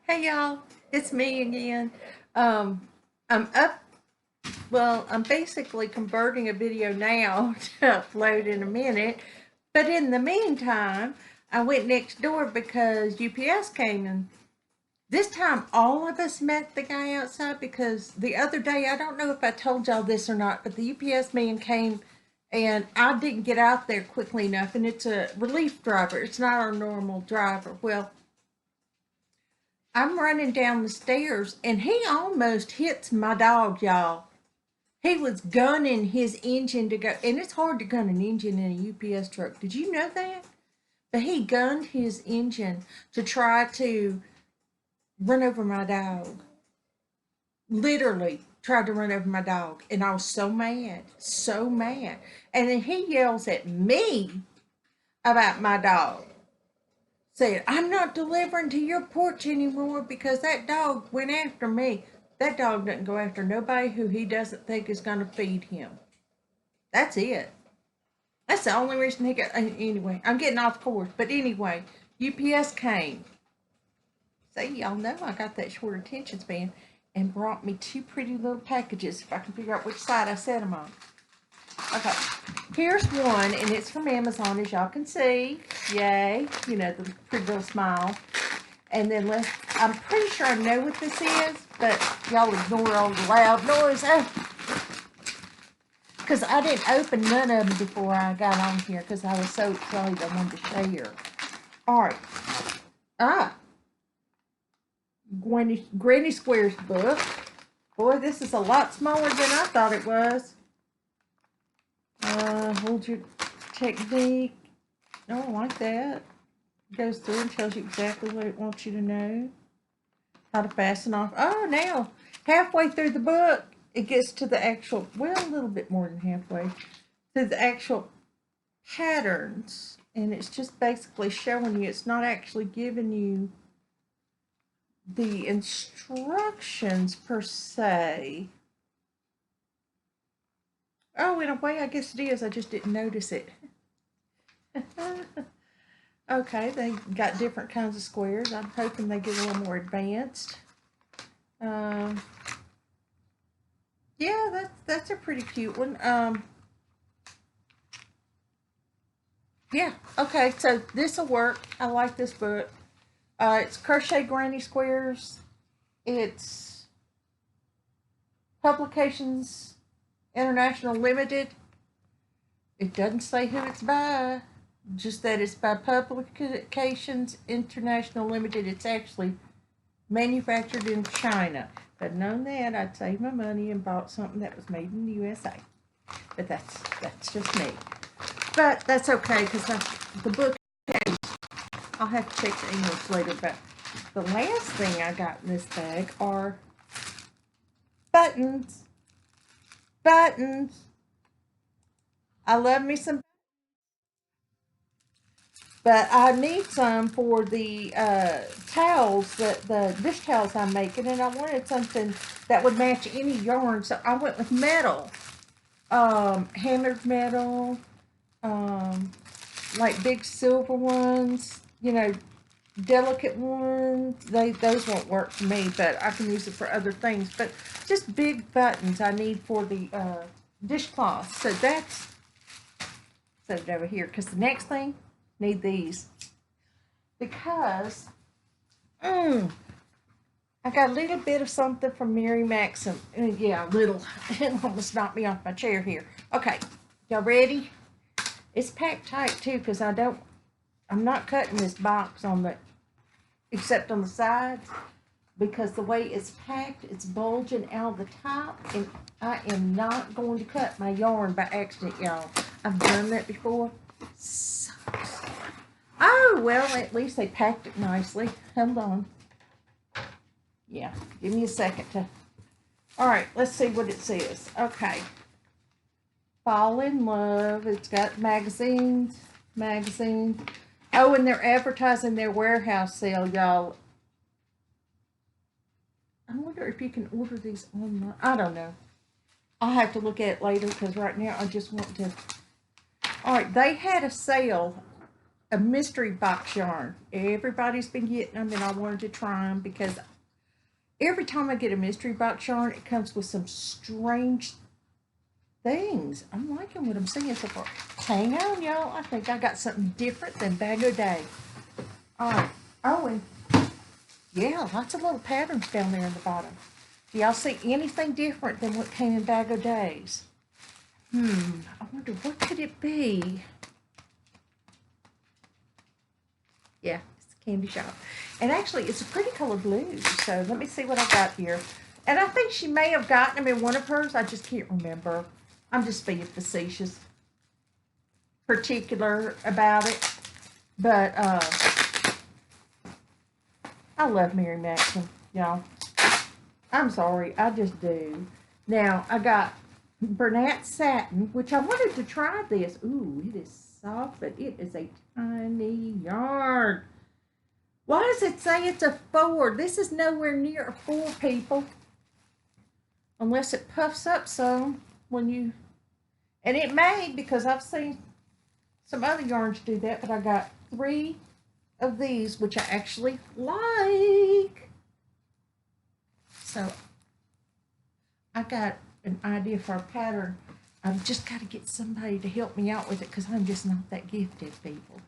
Hey y'all, it's me again. Um, I'm up, well, I'm basically converting a video now to upload in a minute. But in the meantime, I went next door because UPS came and this time all of us met the guy outside because the other day, I don't know if I told y'all this or not, but the UPS man came and I didn't get out there quickly enough and it's a relief driver. It's not our normal driver. Well, I'm running down the stairs and he almost hits my dog, y'all. He was gunning his engine to go, and it's hard to gun an engine in a UPS truck. Did you know that? But he gunned his engine to try to run over my dog. Literally tried to run over my dog. And I was so mad, so mad. And then he yells at me about my dog. Said, I'm not delivering to your porch anymore because that dog went after me. That dog doesn't go after nobody who he doesn't think is going to feed him. That's it. That's the only reason he got. Anyway, I'm getting off course. But anyway, UPS came. See, y'all know I got that short attention span and brought me two pretty little packages if I can figure out which side I set them on. Okay, here's one, and it's from Amazon, as y'all can see. Yay, you know, the pretty little smile. And then I'm pretty sure I know what this is, but y'all ignore all the loud noise. Because I didn't open none of them before I got on here because I was so excited I wanted to share. All right. Ah, Granny Square's book. Boy, this is a lot smaller than I thought it was. Hold your technique. Oh, I like that. It goes through and tells you exactly what it wants you to know. How to fasten off. Oh, now, halfway through the book, it gets to the actual, well, a little bit more than halfway, to the actual patterns. And it's just basically showing you, it's not actually giving you the instructions per se. Oh, in a way, I guess it is. I just didn't notice it. Okay, they got different kinds of squares. I'm hoping they get a little more advanced. Um, yeah, that's a pretty cute one. Yeah, okay, so this will work. I like this book. It's Crochet Granny Squares. It's Publications International Limited. It doesn't say who it's by, just that it's by Publications International Limited. It's actually manufactured in China. If I'd known that, I'd save my money and bought something that was made in the USA. But that's just me. But that's okay because the book, I'll have to check the English later. But the last thing I got in this bag are buttons. Buttons. I love me some, but I need some for the towels, the dish towels I'm making, and I wanted something that would match any yarn, so I went with metal, hammered metal, like big silver ones, you know, delicate ones. Those won't work for me, but I can use it for other things. But just big buttons I need for the dishcloth. So that's set it over here because the next thing need these because I got a little bit of something from Mary Maxim. Yeah, a little. It almost knocked me off my chair here. Okay, y'all ready? It's packed tight too because I'm not cutting this box except on the sides because the way it's packed, it's bulging out the top, and I am not going to cut my yarn by accident, y'all. I've done that before. Sucks. Oh, well, at least they packed it nicely. Hold on. Yeah, give me a second to. All right, let's see what it says. Okay. Fall in Love. It's got magazines. Oh, and they're advertising their warehouse sale, y'all. I wonder if you can order these online. I don't know. I'll have to look at it later because right now I just want to. All right, they had a sale a mystery box yarn. Everybody's been getting them, and I wanted to try them because every time I get a mystery box yarn, it comes with some strange things. I'm liking what I'm seeing so far. Hang on, y'all. I think I got something different than Bag O' Day. All right. Oh, and yeah, lots of little patterns down there in the bottom. Do y'all see anything different than what came in Bag O' Days? I wonder what could it be? Yeah, it's a candy shop. And actually, it's a pretty color blue. So let me see what I got here. And I think she may have gotten them in one of hers. I just can't remember. I'm just being facetious, particular about it. But I love Mary Maxim, y'all. I'm sorry, I just do. Now, I got Bernat Satin, which I wanted to try this. Ooh, it is soft, but it is a tiny yarn. Why does it say it's a 4? This is nowhere near a 4, people. Unless it puffs up some when you... And it may, because I've seen some other yarns do that, but I got 3 of these, which I actually like. So, I got an idea for a pattern. I've just got to get somebody to help me out with it because I'm just not that gifted, people.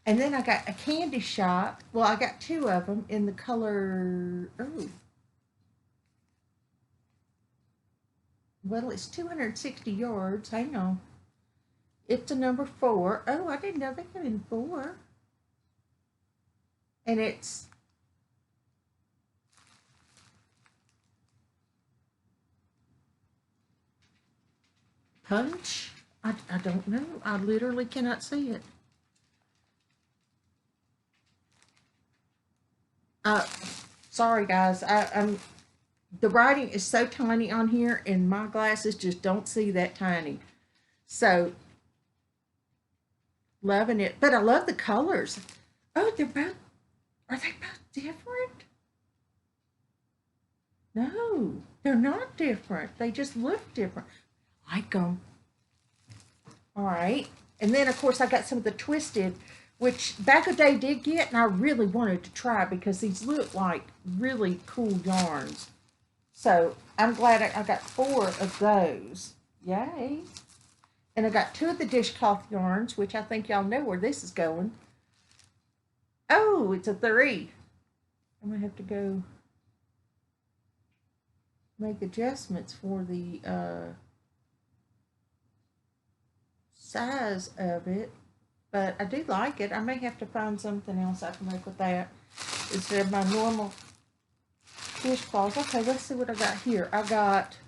And then I got a candy shop. Well, I got 2 of them in the color... Oh. Well, it's 260 yards. Hang on. It's a number 4. Oh, I didn't know they came in 4. And it's... Punch? I don't know. I literally cannot see it. Sorry guys. I'm the writing is so tiny on here, and my glasses just don't see that tiny. So, loving it. But I love the colors. Oh, are they both different? No, they're not different. They just look different. I like them. All right. And then, of course, I got some of the twisted, which Bag O' Day did get, and I really wanted to try because these look like really cool yarns. So I'm glad I got 4 of those. Yay. And I got 2 of the dishcloth yarns, which I think y'all know where this is going. Oh, it's a 3. I'm going to have to go make adjustments for the size of it. But I do like it. I may have to find something else I can make with that instead of my normal dishcloths. Okay, let's see what I got here. I got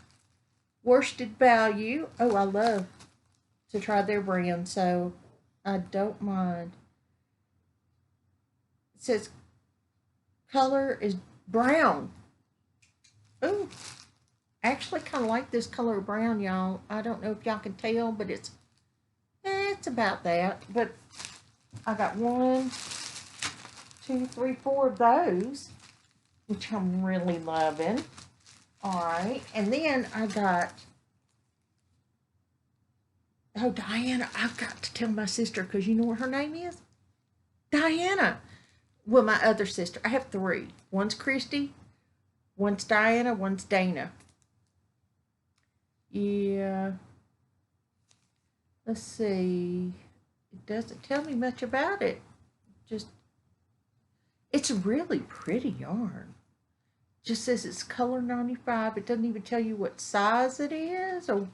Worsted Value. Oh, I love to try their brand, so I don't mind. It says color is brown. Ooh, I actually kind of like this color of brown, y'all. I don't know if y'all can tell, but it's about that. But I got 1, 2, 3, 4 of those, which I'm really loving. All right, and then I got, oh, Diana, I've got to tell my sister, because you know what her name is? Diana. Well, my other sister. I have 3. One's Christy, one's Diana, one's Dana. Yeah. Let's see. It doesn't tell me much about it. Just, it's a really pretty yarn. Just says it's color 95. It doesn't even tell you what size it is, or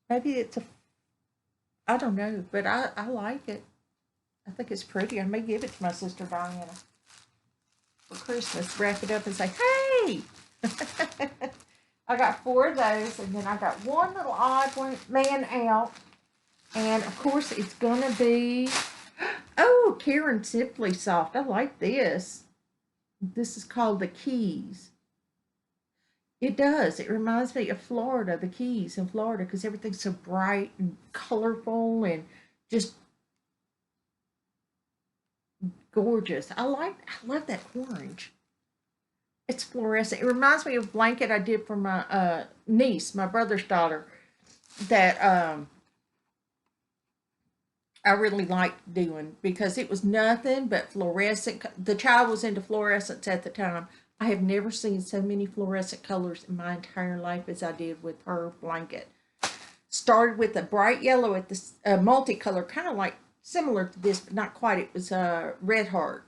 maybe it's a, I don't know, but I like it. I think it's pretty. I may give it to my sister Diana for Christmas. Wrap it up and say, hey! I got 4 of those, and then I got 1 little odd one, man out. And, of course, it's going to be, oh, Karen Simply Soft. I like this. This is called the Keys. It does. It reminds me of Florida, the Keys in Florida, because everything's so bright and colorful and just gorgeous. I love that orange. It's fluorescent. It reminds me of a blanket I did for my niece, my brother's daughter, that I really liked doing because it was nothing but fluorescent. The child was into fluorescence at the time. I have never seen so many fluorescent colors in my entire life as I did with her blanket. Started with a bright yellow at the multicolor, kind of like similar to this, but not quite. It was a red heart,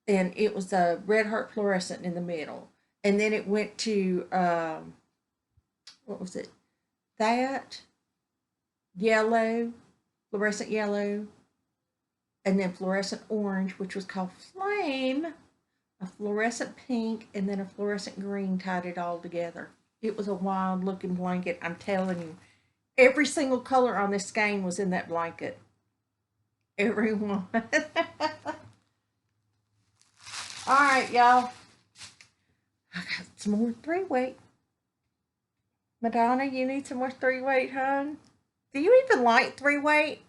and it was a red heart fluorescent in the middle. And then it went to what was it? That yellow, fluorescent yellow, and then fluorescent orange, which was called Flame, a fluorescent pink, and then a fluorescent green tied it all together. It was a wild looking blanket, I'm telling you. Every single color on this skein was in that blanket. Every one. All right, y'all. I got some more 3-weight. Madonna, you need some more 3-weight, hon? Do you even like 3-weight?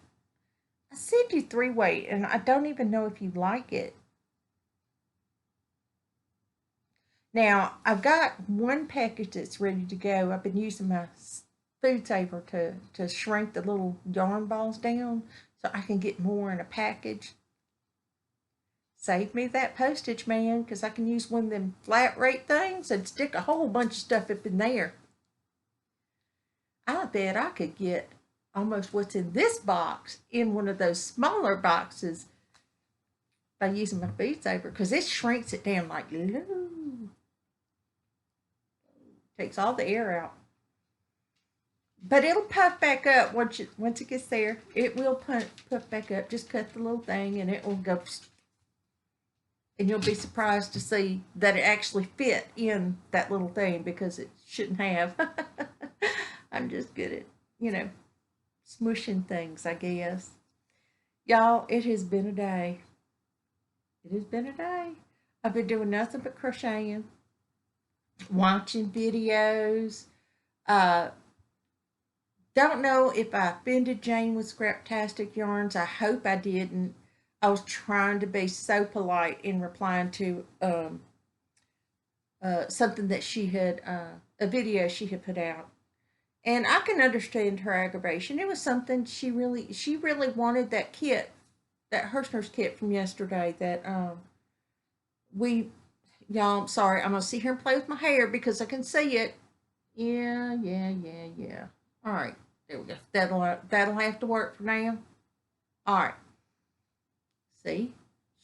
I sent you 3-weight, and I don't even know if you like it. Now, I've got one package that's ready to go. I've been using my food saver to shrink the little yarn balls down so I can get more in a package. Save me that postage, man, because I can use one of them flat rate things and stick a whole bunch of stuff up in there. I bet I could get almost what's in this box in one of those smaller boxes by using my food saver, because it shrinks it down like glue. Takes all the air out. But it'll puff back up once it gets there. It will puff back up. Just cut the little thing and it will go. And you'll be surprised to see that it actually fit in that little thing, because it shouldn't have. I'm just good at, smushing things, I guess. Y'all, it has been a day. It has been a day. I've been doing nothing but crocheting, watching videos. Don't know if I offended Jane with Scraptastic Yarns. I hope I didn't. I was trying to be so polite in replying to something that she had, a video she had put out. And I can understand her aggravation. It was something she really wanted that kit, that Hirschner's kit from yesterday that y'all, I'm sorry, I'm going to sit here and play with my hair because I can see it. Yeah. All right, there we go. That'll have to work for now. All right. See?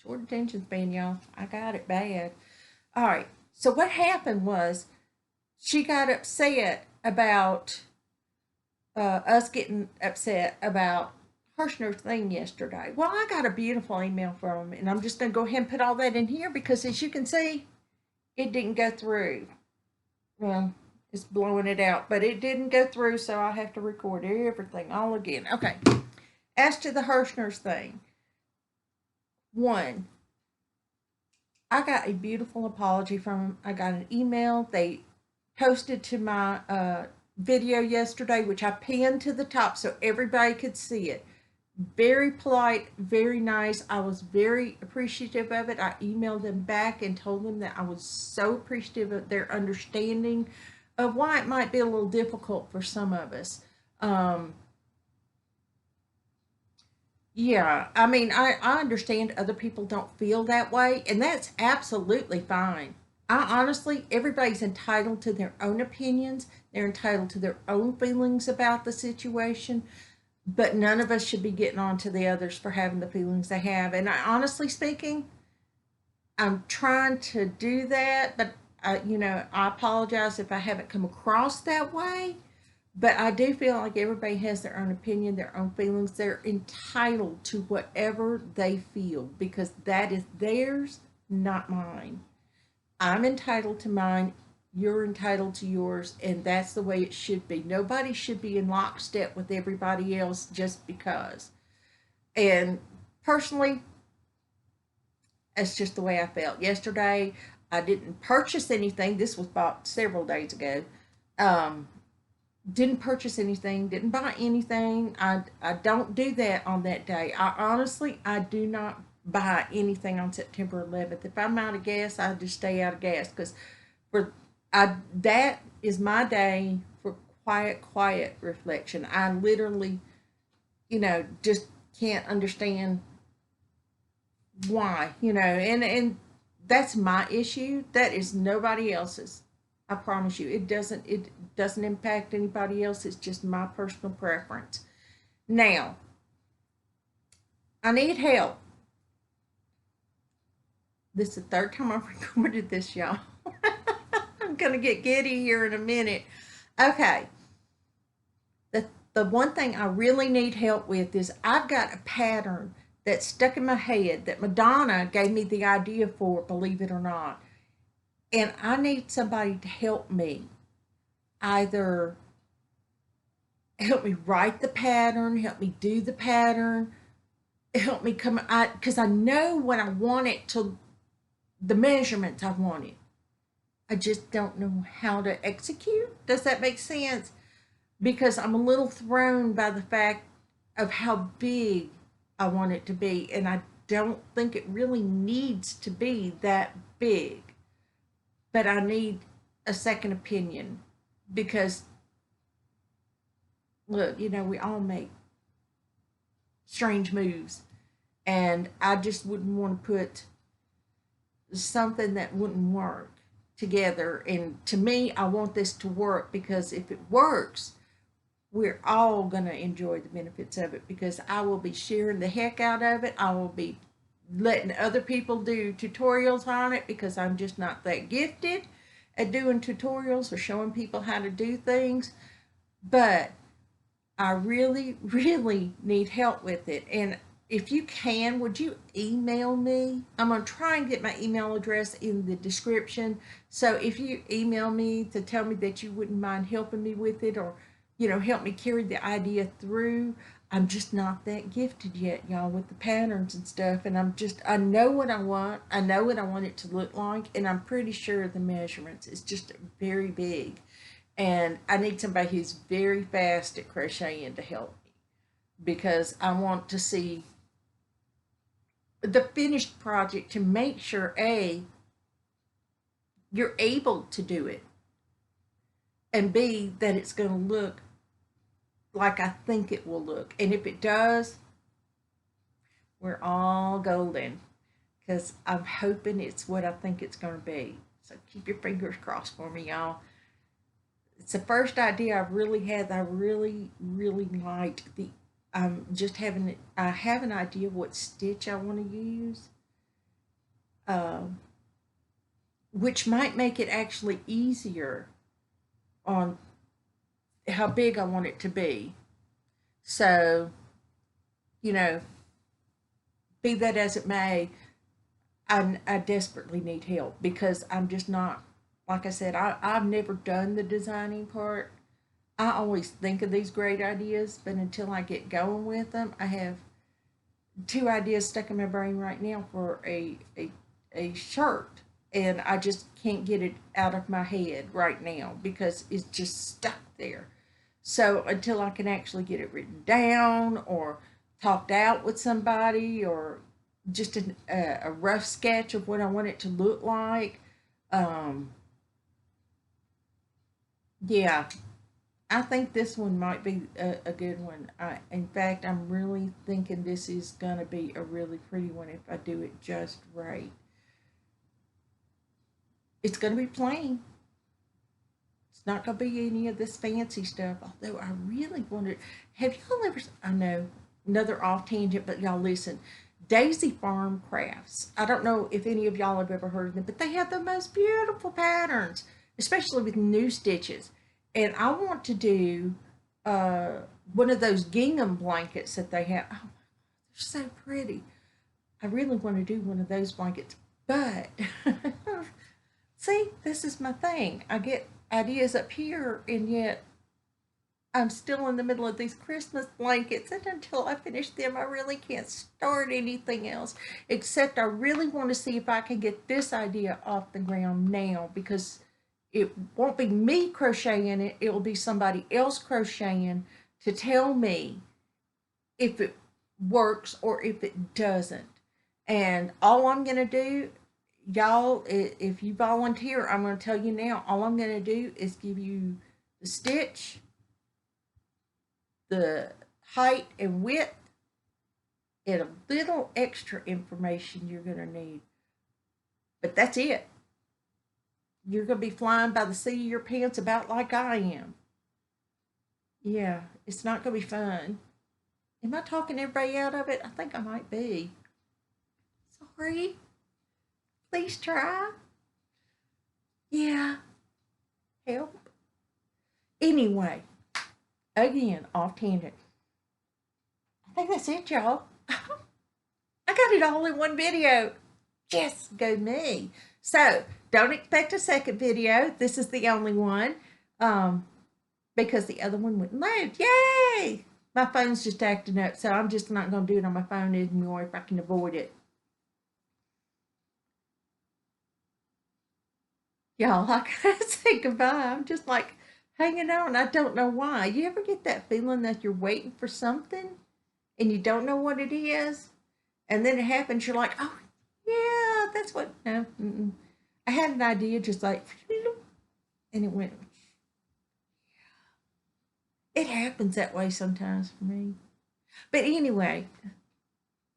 Short attention span, y'all. I got it bad. All right. So what happened was she got upset about us getting upset about Hirschner's thing yesterday. Well, I got a beautiful email from him, and I'm just going to go ahead and put all that in here because, as you can see, it didn't go through. Well, it's blowing it out, but it didn't go through, so I have to record everything all again. Okay. As to the Hirschner's thing, one, I got a beautiful apology from them. I got an email. They posted to my video yesterday, which I pinned to the top so everybody could see it. Very polite, very nice. I was very appreciative of it. I emailed them back and told them that I was so appreciative of their understanding of why it might be a little difficult for some of us. Yeah, I mean, I understand other people don't feel that way, and that's absolutely fine. I honestly, everybody's entitled to their own opinions. They're entitled to their own feelings about the situation, but none of us should be getting on to the others for having the feelings they have. And honestly speaking, I'm trying to do that, but I apologize if I haven't come across that way. But I do feel like everybody has their own opinion, their own feelings. They're entitled to whatever they feel because that is theirs, not mine. I'm entitled to mine. You're entitled to yours, and that's the way it should be. Nobody should be in lockstep with everybody else just because. And personally, that's just the way I felt. Yesterday, I didn't purchase anything. This was bought several days ago. Didn't purchase anything, didn't buy anything. I don't do that on that day. I do not buy anything on September 11th. If I'm out of gas, I just stay out of gas because that is my day for quiet reflection. I literally, just can't understand why, you know, and that's my issue. That is nobody else's. I promise you, it doesn't impact anybody else. It's just my personal preference. Now, I need help. This is the third time I've recorded this, y'all. I'm gonna get giddy here in a minute. Okay. The one thing I really need help with is I've got a pattern that's stuck in my head that Madonna gave me the idea for, believe it or not. And I need somebody to help me. Either help me write the pattern, help me do the pattern, help me come, because I know what I want it to, the measurements I want it. I just don't know how to execute. Does that make sense? Because I'm a little thrown by the fact of how big I want it to be, and I don't think it really needs to be that big. But I need a second opinion because, look, you know, we all make strange moves, and I just wouldn't want to put something that wouldn't work together. And to me, I want this to work because if it works, we're all going to enjoy the benefits of it because I will be sharing the heck out of it. I will be letting other people do tutorials on it because I'm just not that gifted at doing tutorials or showing people how to do things. But I really, really need help with it. And if you can, would you email me? I'm going to try and get my email address in the description. So if you email me to tell me that you wouldn't mind helping me with it, or you know, help me carry the idea through. I'm just not that gifted yet, y'all, with the patterns and stuff. And I know what I want. I know what I want it to look like. And I'm pretty sure the measurements is just very big. And I need somebody who's very fast at crocheting to help me because I want to see the finished project to make sure, A, you're able to do it, and B, that it's going to look like I think it will look. And if it does, we're all golden because I'm hoping it's what I think it's going to be. So keep your fingers crossed for me, y'all. It's the first idea I've really had that I really, really liked. I have an idea of what stitch I want to use, which might make it actually easier on how big I want it to be. So, you know, be that as it may, I desperately need help because I'm just not, like I said, I've never done the designing part. I always think of these great ideas, but until I get going with them, I have two ideas stuck in my brain right now for a shirt, and I just can't get it out of my head right now because it's just stuck there. So until I can actually get it written down or talked out with somebody or just a rough sketch of what I want it to look like, yeah, I think this one might be a good one. In fact, I'm really thinking this is going to be a really pretty one if I do it just right. It's going to be plain. It's not going to be any of this fancy stuff, although I really wondered, have y'all ever, I know, another off tangent, but y'all listen, Daisy Farm Crafts. I don't know if any of y'all have ever heard of them, but they have the most beautiful patterns, especially with new stitches. And I want to do one of those gingham blankets that they have. Oh, they're so pretty. I really want to do one of those blankets, but see, this is my thing. I get ideas up here, and yet I'm still in the middle of these Christmas blankets, and until I finish them, I really can't start anything else, except I really want to see if I can get this idea off the ground now, because it won't be me crocheting it, it will be somebody else crocheting to tell me if it works or if it doesn't. And all I'm going to do, y'all, if you volunteer, I'm going to tell you now, all I'm going to do is give you the stitch, the height and width, and a little extra information you're going to need. But that's it. You're going to be flying by the seat of your pants about like I am. Yeah, it's not going to be fun. Am I talking everybody out of it? I think I might be. Sorry. Please try. Yeah. Help. Anyway, again, off tangent. I think that's it, y'all. I got it all in one video. Yes, go me. So, don't expect a second video. This is the only one. Because the other one wouldn't load. Yay! My phone's just acting up, so I'm just not going to do it on my phone anymore if I can avoid it. Y'all, I gotta say goodbye. I'm just like hanging on. I don't know why. You ever get that feeling that you're waiting for something and you don't know what it is? And then it happens, you're like, oh, yeah, that's what. No, I had an idea just like, and it went. It happens that way sometimes for me. But anyway,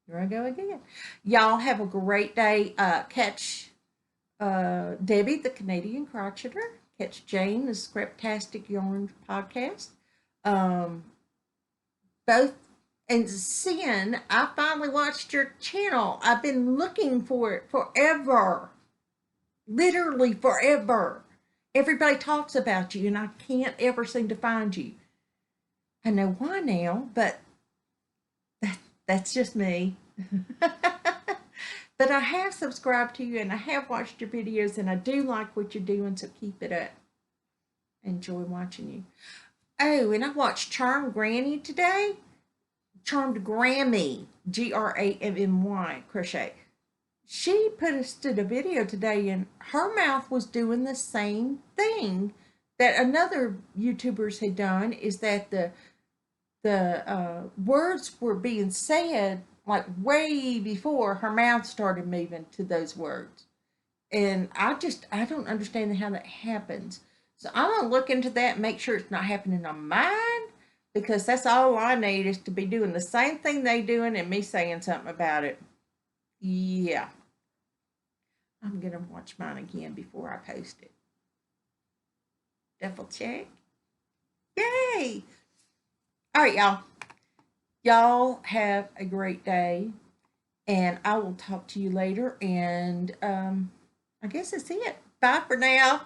here I go again. Y'all have a great day. Catch Debbie, the Canadian Crocheter. Catch Jane, the Scraptastic Yarn podcast. Both and Sin, I finally watched your channel. I've been looking for it forever. Literally forever. Everybody talks about you, and I can't ever seem to find you. I know why now, but that's just me. But I have subscribed to you and I have watched your videos and I do like what you're doing, so keep it up. I enjoy watching you. Oh, and I watched Charmed Granny today. Charmed Grammy, Grammy, crochet. She posted a video today and her mouth was doing the same thing that another YouTubers had done, is that the words were being said like way before her mouth started moving to those words. And I don't understand how that happens. So I'm going to look into that and make sure it's not happening on mine, because that's all I need is to be doing the same thing they doing and me saying something about it. Yeah. I'm going to watch mine again before I post it. Double check. Yay! All right, y'all. Y'all have a great day, and I will talk to you later. And I guess that's it. Bye for now.